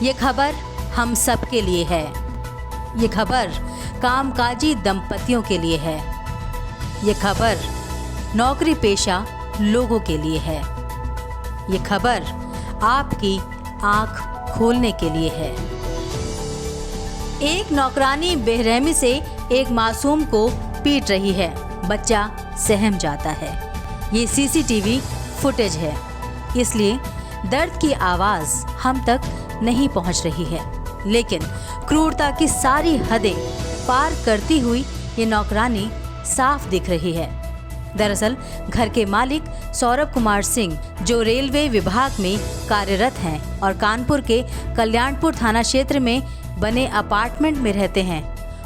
ये खबर हम सब के लिए है। ये खबर कामकाजी दंपतियों के लिए है। ये खबर नौकरी पेशा लोगों के लिए है। ये खबर आपकी आंख खोलने के लिए है। एक नौकरानी बेरहमी से एक मासूम को पीट रही है। बच्चा सहम जाता है। ये सीसीटीवी फुटेज है, इसलिए दर्द की आवाज हम तक नहीं पहुंच रही है, लेकिन क्रूरता की सारी हदें पार करती हुई ये नौकरानी साफ दिख रही है। दरअसल घर के मालिक सौरभ कुमार सिंह, जो रेलवे विभाग में कार्यरत हैं और कानपुर के कल्याणपुर थाना क्षेत्र में बने अपार्टमेंट में रहते हैं,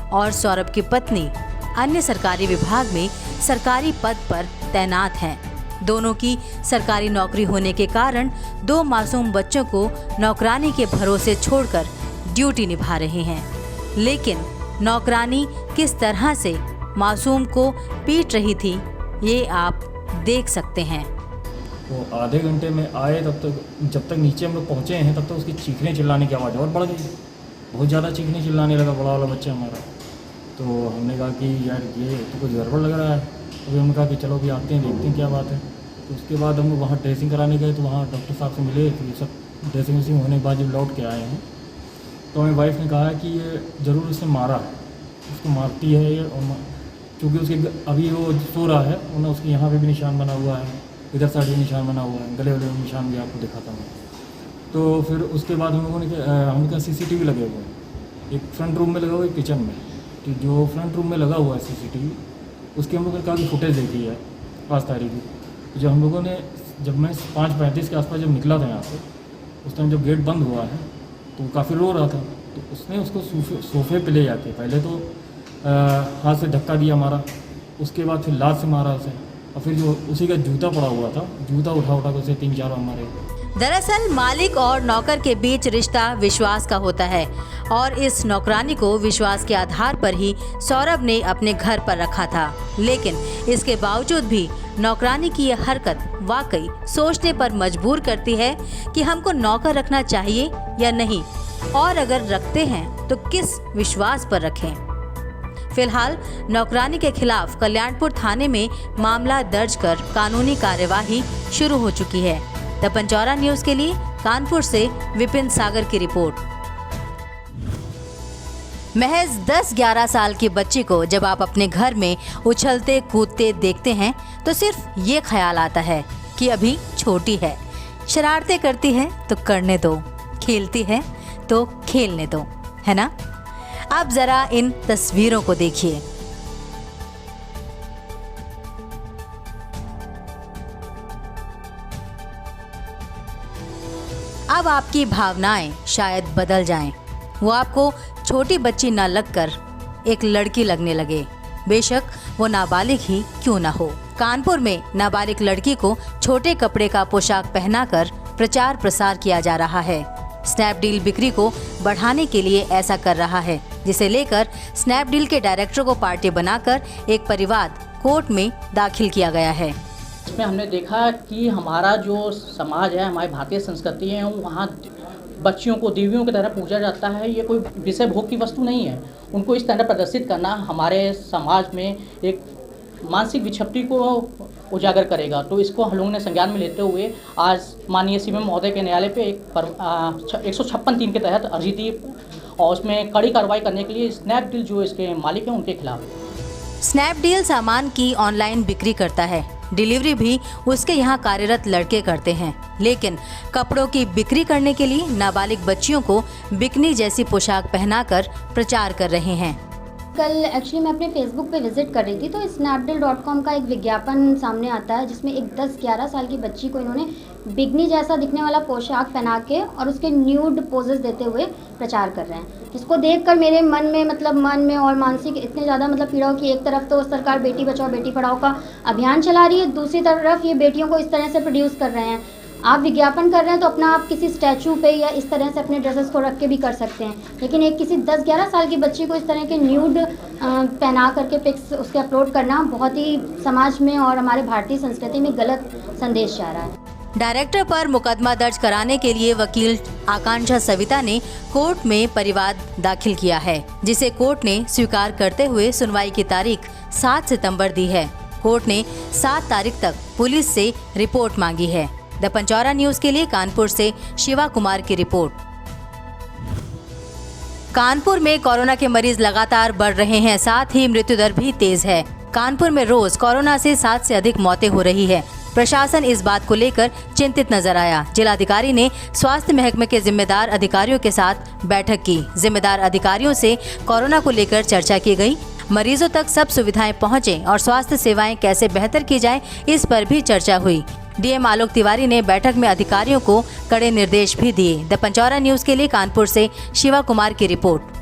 और सौरभ की पत्नी अन्य सरकारी विभाग में सरकारी पद पर तैनात हैं। दोनों की सरकारी नौकरी होने के कारण 2 मासूम बच्चों को नौकरानी के भरोसे छोड़कर ड्यूटी निभा रहे हैं। लेकिन नौकरानी किस तरह से मासूम को पीट रही थी, ये आप देख सकते हैं। वो आधे घंटे में आए, जब तक नीचे हम लोग पहुँचे हैं तब तक उसकी चीखने चिल्लाने की आवाज़ और बढ़ गई। बहुत ज़्यादा चीखने चिल्लाने लगा बड़ा वाला बच्चा हमारा। तो हमने कहा कि यार ये तो कुछ गड़बड़ लग रहा है। तो फिर हमने कहा कि चलो भी आते हैं, देखते हैं क्या बात है। तो उसके बाद हम लोग वहाँ ड्रेसिंग कराने गए, तो वहाँ डॉक्टर साहब से मिले। तो ये सब ड्रेसिंग वेसिंग होने के बाद जब लौट के आए हैं तो हमें वाइफ ने कहा कि ये ज़रूर उसने मारा है, उसको मारती है ये। और क्योंकि उसके अभी वो सो रहा है, उन्हें उसके यहाँ पे भी निशान बना हुआ है, इधर साइड भी निशान बना हुआ है, गले वाले में निशान भी आपको दिखाता हूँ। तो फिर उसके बाद हम लोगों ने हमने CCTV लगे हुए हैं, एक फ्रंट रूम में लगा हुआ है, किचन में। तो जो फ्रंट रूम में लगा हुआ है CCTV, उसकी हम लोगों ने काफ़ी फुटेज देखी है 5 तारीख की। जब हम लोगों ने, जब मैं 5:35 के आसपास जब निकला था यहाँ से, उस टाइम जब गेट बंद हुआ है तो वो काफ़ी रो रहा था। तो उसने उसको सोफे पे ले जाके पहले तो हाथ से धक्का दिया, मारा। उसके बाद फिर लात से मारा उसे, और फिर जो उसी का जूता पड़ा हुआ था, जूता उठा के उसे 3-4 बार मारे। दरअसल मालिक और नौकर के बीच रिश्ता विश्वास का होता है, और इस नौकरानी को विश्वास के आधार पर ही सौरभ ने अपने घर पर रखा था। लेकिन इसके बावजूद भी नौकरानी की यह हरकत वाकई सोचने पर मजबूर करती है कि हमको नौकर रखना चाहिए या नहीं, और अगर रखते हैं तो किस विश्वास पर रखें। फिलहाल नौकरानी के खिलाफ कल्याणपुर थाने में मामला दर्ज कर कानूनी कार्यवाही शुरू हो चुकी है। द पंचौरा न्यूज के लिए कानपुर से विपिन सागर की रिपोर्ट। महज 10-11 साल की बच्ची को जब आप अपने घर में उछलते कूदते देखते हैं तो सिर्फ ये ख्याल आता है कि अभी छोटी है, शरारतें करती है तो करने दो, खेलती है तो खेलने दो, है ना? अब जरा इन तस्वीरों को देखिए। अब आपकी भावनाएं शायद बदल जाएं। वो आपको छोटी बच्ची ना लगकर एक लड़की लगने लगे, बेशक वो नाबालिग ही क्यों ना हो। कानपुर में नाबालिग लड़की को छोटे कपड़े का पोशाक पहनाकर प्रचार प्रसार किया जा रहा है। स्नैपडील बिक्री को बढ़ाने के लिए ऐसा कर रहा है, जिसे लेकर स्नैपडील के डायरेक्टर को पार्टी बनाकर एक परिवाद कोर्ट में दाखिल किया गया है। इसमें हमने देखा कि हमारा जो समाज है, हमारी भारतीय संस्कृति है, वहाँ बच्चियों को देवियों की तरह पूजा जाता है। ये कोई विषय भोग की वस्तु नहीं है। उनको इस तरह प्रदर्शित करना हमारे समाज में एक मानसिक विक्षिप्ति को उजागर करेगा। तो इसको हम लोगों ने संज्ञान में लेते हुए आज माननीय CM महोदय के न्यायालय पे एक 156(3) के तहत अर्जी दी, और उसमें कड़ी कार्रवाई करने के लिए स्नैपडील जो इसके मालिक हैं उनके खिलाफ। स्नैपडील सामान की ऑनलाइन बिक्री करता है, डिलीवरी भी उसके यहाँ कार्यरत लड़के करते हैं, लेकिन कपड़ों की बिक्री करने के लिए नाबालिग बच्चियों को बिकनी जैसी पोशाक पहनाकर प्रचार कर रहे हैं। कल एक्चुअली मैं अपने फेसबुक पे विजिट कर रही थी, तो snapdeal.com का एक विज्ञापन सामने आता है जिसमें एक 10-11 साल की बच्ची को इन्होंने बिगनी जैसा दिखने वाला पोशाक पहना के और उसके न्यूड पोजेस देते हुए प्रचार कर रहे हैं, जिसको देखकर मेरे मन में और मानसिक इतने ज़्यादा पीड़ा हो कि एक तरफ तो सरकार बेटी बचाओ बेटी पढ़ाओ का अभियान चला रही है, दूसरी तरफ ये बेटियों को इस तरह से प्रोड्यूस कर रहे हैं। आप विज्ञापन कर रहे हैं तो अपना आप किसी स्टैचू पे या इस तरह से अपने ड्रेसेस को रख के भी कर सकते हैं, लेकिन एक किसी 10-11 साल की बच्ची को इस तरह के न्यूड पहना करके पिक्स उसके अपलोड करना बहुत ही समाज में और हमारे भारतीय संस्कृति में गलत संदेश जा रहा है। डायरेक्टर पर मुकदमा दर्ज कराने के लिए वकील आकांक्षा सविता ने कोर्ट में परिवाद दाखिल किया है, जिसे कोर्ट ने स्वीकार करते हुए सुनवाई की तारीख 7 सितंबर दी है। कोर्ट ने 7 तारीख तक पुलिस से रिपोर्ट मांगी है। द पंचौरा न्यूज के लिए कानपुर से शिवा कुमार की रिपोर्ट। कानपुर में कोरोना के मरीज लगातार बढ़ रहे हैं, साथ ही मृत्यु दर भी तेज है। कानपुर में रोज कोरोना से 7 से अधिक मौतें हो रही है। प्रशासन इस बात को लेकर चिंतित नजर आया। जिलाधिकारी ने स्वास्थ्य महकमे के जिम्मेदार अधिकारियों के साथ बैठक की। जिम्मेदार अधिकारियों से कोरोना को लेकर चर्चा की गई। मरीजों तक सब सुविधाएं पहुंचे और स्वास्थ्य सेवाएं कैसे बेहतर की जाए, इस पर भी चर्चा हुई। डीएम आलोक तिवारी ने बैठक में अधिकारियों को कड़े निर्देश भी दिए। द पंचौरा न्यूज के लिए कानपुर से शिवा कुमार की रिपोर्ट।